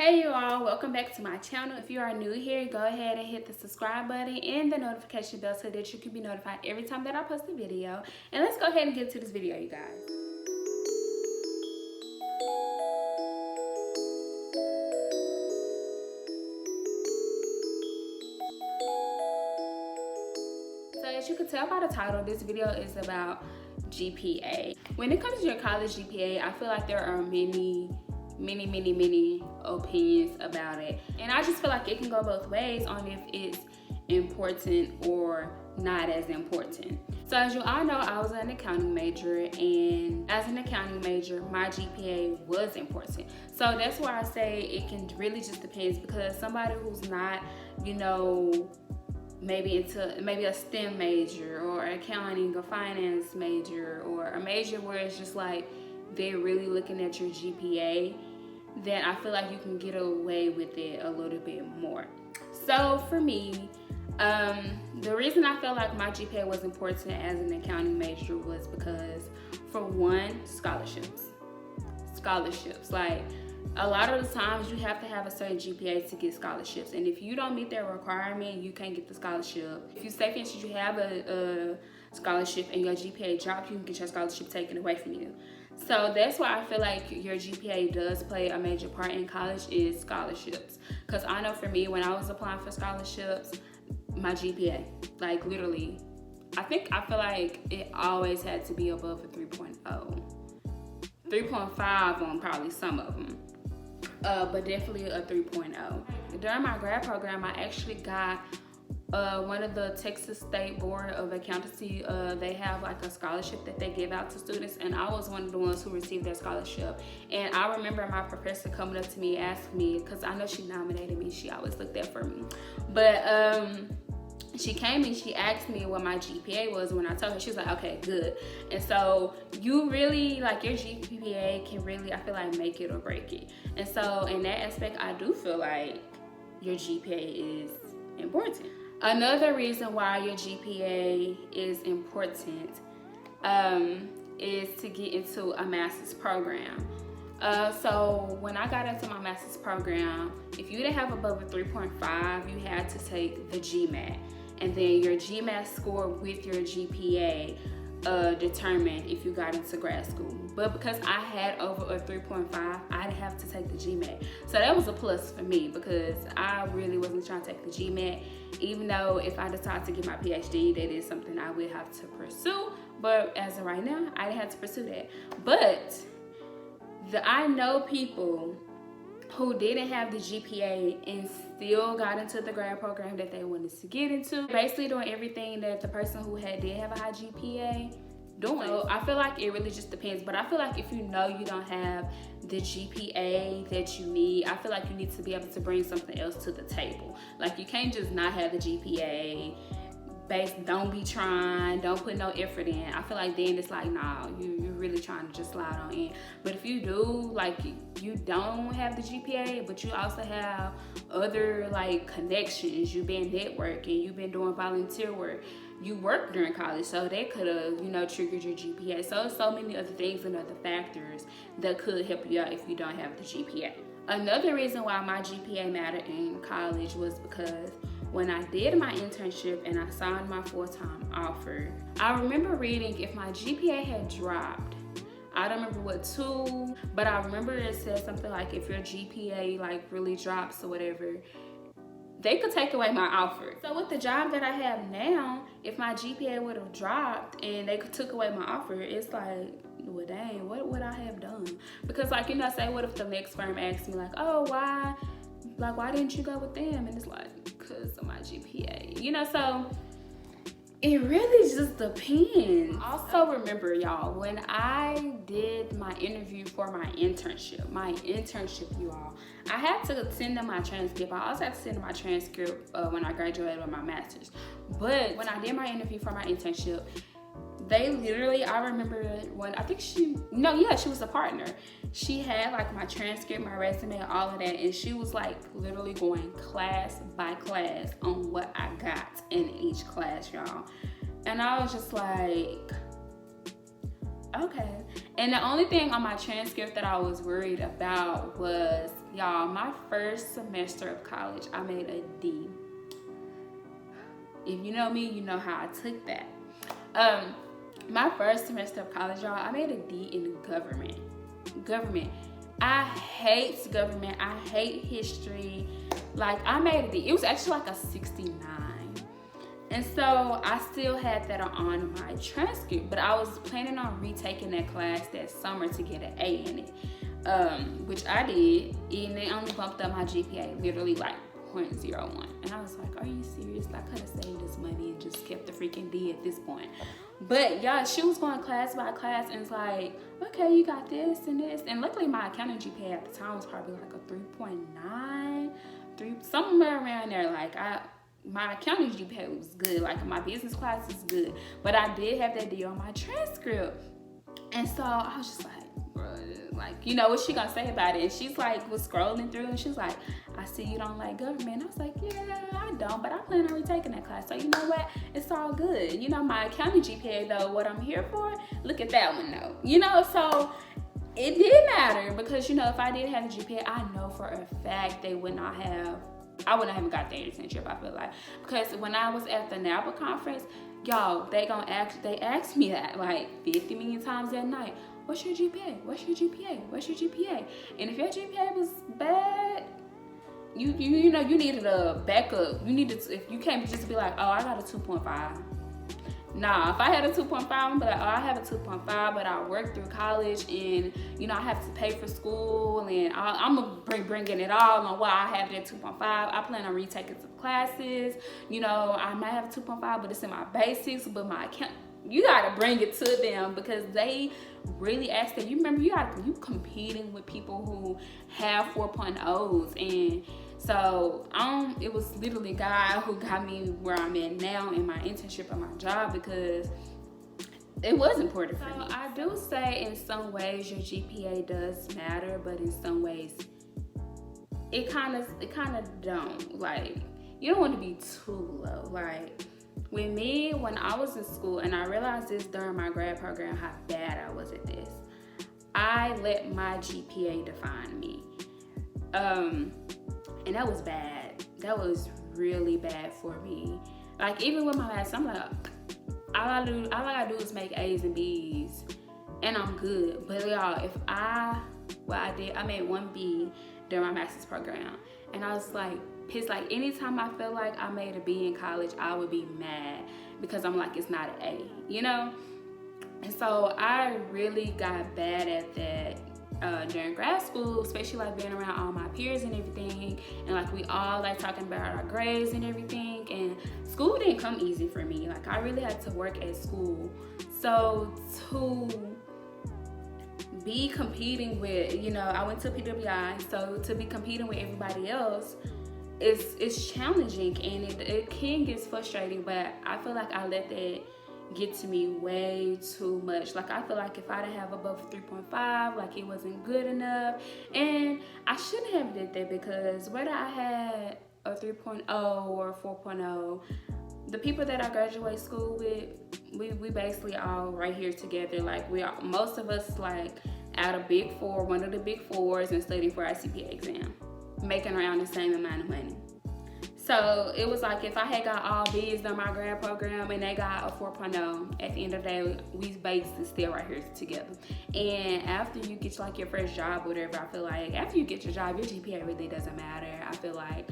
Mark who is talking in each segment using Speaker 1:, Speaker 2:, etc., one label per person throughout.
Speaker 1: Hey you all, welcome back to my channel. If you are new here, go ahead and hit the subscribe button and the notification bell so that you can be notified every time that I post a video. And let's go ahead and get to this video, you guys. So as you can tell by the title, this video is about GPA. When it comes to your college GPA, I feel like there are many opinions about it, and I just feel like it can go both ways on if it's important or not as important. So as you all know, I was an accounting major, and as an accounting major, my GPA was important. So that's why I say it can really just depends, because somebody who's not, you know, maybe a STEM major or accounting or finance major, or a major where it's just like they're really looking at your GPA, then I feel like you can get away with it a little bit more. So for me, the reason I felt like my GPA was important as an accounting major was because, for one, scholarships. Like, a lot of the times you have to have a certain GPA to get scholarships, and if you don't meet that requirement, you can't get the scholarship. If you say, for instance, you have a scholarship and your GPA drops, you can get your scholarship taken away from you. So that's why I feel like your GPA does play a major part in college, is scholarships. Because I know for me, when I was applying for scholarships, my GPA, like literally, I feel like it always had to be above a 3.0. 3.5 on probably some of them. But definitely a 3.0. During my grad program, I actually got one of the Texas State Board of Accountancy, they have like a scholarship that they give out to students, and I was one of the ones who received that scholarship. And I remember my professor coming up to me, asking me, because I know she nominated me, she always looked there for me, but she came and she asked me what my GPA was. When I told her, she was like, okay, good. And so you really, like, your GPA can really, I feel like, make it or break it. And so in that aspect, I do feel like your GPA is important. Another reason why your GPA is important is to get into a master's program. So when I got into my master's program, if you didn't have above a 3.5, you had to take the GMAT. And then your GMAT score with your GPA determined if you got into grad school. But because I had over a 3.5, I didn't have to take the GMAT. So that was a plus for me, because I really wasn't trying to take the GMAT, even though if I decide to get my PhD, that is something I would have to pursue. But as of right now, I didn't have to pursue that. But I know people who didn't have the GPA and still got into the grad program that they wanted to get into, basically doing everything that the person who did have a high GPA doing. So I feel like it really just depends, but I feel like if you know you don't have the GPA that you need, I feel like you need to be able to bring something else to the table. Like, you can't just not have the GPA. Don't be trying, don't put no effort in. I feel like then it's like, nah, you're really trying to just slide on in. But if you do, like, you don't have the GPA, but you also have other, like, connections, you've been networking, you've been doing volunteer work, you worked during college, so that could have, you know, triggered your GPA. So many other things and other factors that could help you out if you don't have the GPA. Another reason why my GPA mattered in college was because when I did my internship and I signed my full-time offer, I remember reading if my GPA had dropped, I don't remember what to, but I remember it said something like, if your GPA like really drops or whatever, they could take away my offer. So with the job that I have now, if my GPA would have dropped and they took away my offer, it's like, well, dang, what would I have done? Because, like, you know, say what if the next firm asked me like, oh, why didn't you go with them? And it's like, because of my GPA, you know. So it really just depends. Also, remember, y'all, when I did my interview for my internship, you all, I had to send them my transcript. I also had to send them my transcript when I graduated with my master's. But when I did my interview for my internship, they literally, I remember when, she was a partner. She had like my transcript, my resume, and all of that, and she was like literally going class by class on what I got in each class, y'all. And I was just like, okay. And the only thing on my transcript that I was worried about was Y'all, my first semester of college, I made a D. If you know me, you know how I took that. My first semester of college, y'all, I made a D in government. I hate government. I hate history. Like, I made a D. It was actually like a 69. And so I still had that on my transcript, but I was planning on retaking that class that summer to get an A in it, which I did, and they only bumped up my GPA literally like 0.01. And I was like, are you serious? I could have saved this money and just kept the freaking D at this point. But y'all, she was going class by class, and it's like, okay, you got this and this. And luckily my accounting GPA at the time was probably like a 3.9, somewhere around there. Like, my accounting GPA was good. Like, my business class is good. But I did have that D on my transcript. And so I was just like, bruh, like, you know, what's she gonna say about it? And she's like, was scrolling through, and she's like, I see you don't like government. I was like, yeah, I don't, but I plan on retaking that class. So you know what? It's all good. You know, my accounting GPA though, what I'm here for, look at that one though. You know, so it did matter, because, you know, if I did have a GPA, I know for a fact I wouldn't have got the internship, I feel like. Because when I was at the NAPA conference, y'all, they asked me that like 50 million times that night. What's your GPA? What's your GPA? What's your GPA? And if your GPA was bad, you know, you needed a backup. If you can't just be like, oh, I got a 2.5. Nah, if I had a 2.5, I'm be like, oh, I have a 2.5, but I worked through college, and, you know, I have to pay for school, and I'm gonna bringing it all on why I have that 2.5. I plan on retaking some classes. You know, I might have a 2.5, but it's in my basics, but my account, you gotta bring it to them, because they really ask that. You remember, you competing with people who have 4.0s, and so it was literally God who got me where I'm at now in my internship and my job, because it was important for me. I do say in some ways your GPA does matter, but in some ways it kind of don't. Like, you don't want to be too low. Like, with me, when I was in school, and I realized this during my grad program, how bad I was at this, I let my GPA define me. And that was bad. That was really bad for me. Like, even with my math, I'm like, all I gotta do is make A's and B's, and I'm good. But y'all, I made 1B during my master's program, and I was like pissed. Like, anytime I felt like I made a B in college, I would be mad, because I'm like, it's not an A, you know? And so I really got bad at that during grad school, especially like being around all my peers and everything, and like we all like talking about our grades and everything. And school didn't come easy for me. Like, I really had to work at school. So to be competing with, you know, I went to PWI, so to be competing with everybody else, it's challenging, and it can get frustrating. But I feel like I let that get to me way too much. Like, I feel like if I didn't have above 3.5, like, it wasn't good enough, and I shouldn't have did that, because whether I had a 3.0 or a 4.0, the people that I graduate school with, we basically all right here together. Like, most of us like out of Big Four, one of the Big Fours, and studying for our CPA exam, making around the same amount of money. So it was like, if I had got all B's on my grad program and they got a 4.0, at the end of the day, we basically still right here together. And after you get like your first job or whatever, I feel like after you get your job, your GPA really doesn't matter. I feel like,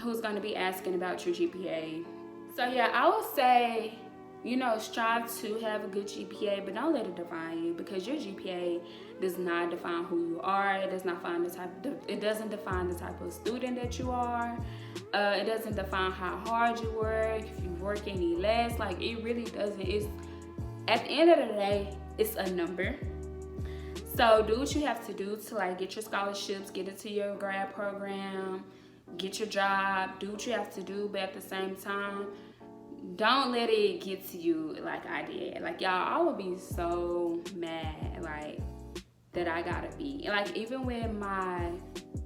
Speaker 1: who's gonna be asking about your GPA? So yeah, I would say, you know, strive to have a good GPA, but don't let it define you, because your GPA does not define who you are. It doesn't define the type of student that you are. It doesn't define how hard you work, if you work any less. Like, it really doesn't. It's, at the end of the day, it's a number. So do what you have to do to like get your scholarships, get into your grad program, get your job, do what you have to do, but at the same time, don't let it get to you like I did. Like, y'all, I would be so mad, like, that I gotta be. Like, even with my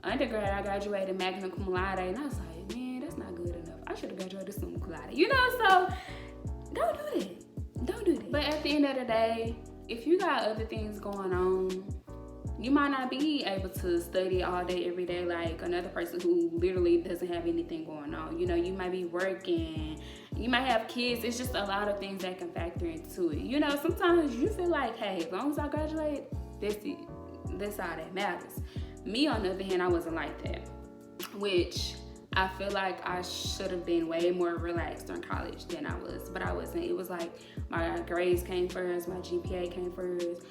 Speaker 1: undergrad, I graduated magna cum laude, and I was like, man, that's not good enough. I should have graduated summa cum laude. You know, so don't do that. Don't do that. But at the end of the day, if you got other things going on, You might not be able to study all day, every day, like another person who literally doesn't have anything going on. You know, you might be working, you might have kids. It's just a lot of things that can factor into it. You know, sometimes you feel like, hey, as long as I graduate, that's it. That's all that matters. Me, on the other hand, I wasn't like that, which I feel like I should have been way more relaxed during college than I was, but I wasn't. It was like my grades came first, my GPA came first,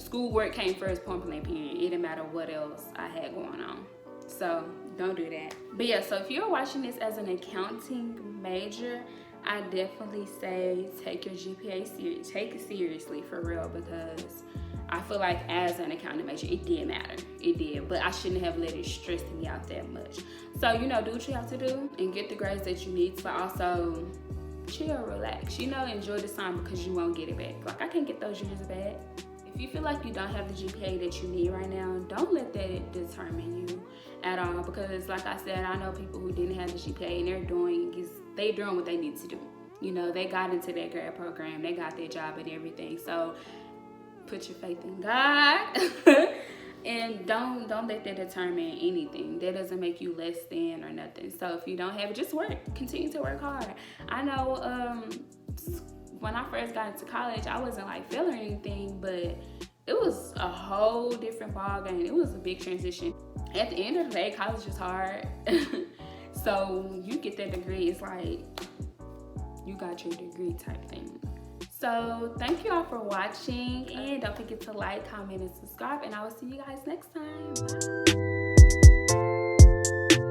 Speaker 1: schoolwork came first, point blank period. It didn't matter what else I had going on. So don't do that. But yeah, so if you're watching this as an accounting major, I definitely say take your GPA serious. Take it seriously, for real, because I feel like as an accounting major, it did matter. It did, but I shouldn't have let it stress me out that much. So, you know, do what you have to do and get the grades that you need, but also chill, relax. You know, enjoy the time because you won't get it back. Like, I can't get those years back. If you feel like you don't have the GPA that you need right now, don't let that determine you at all, because like I said, I know people who didn't have the GPA and they're doing what they need to do. You know, they got into their grad program, they got their job and everything. So put your faith in God and don't let that determine anything. That doesn't make you less than or nothing. So if you don't have it, just work. Continue to work hard. I know when I first got into college, I wasn't like failing anything, but it was a whole different ball game. It was a big transition. At the end of the day, college is hard. So you get that degree, it's like you got your degree type thing. So thank you all for watching, and don't forget to like, comment, and subscribe, and I will see you guys next time. Bye.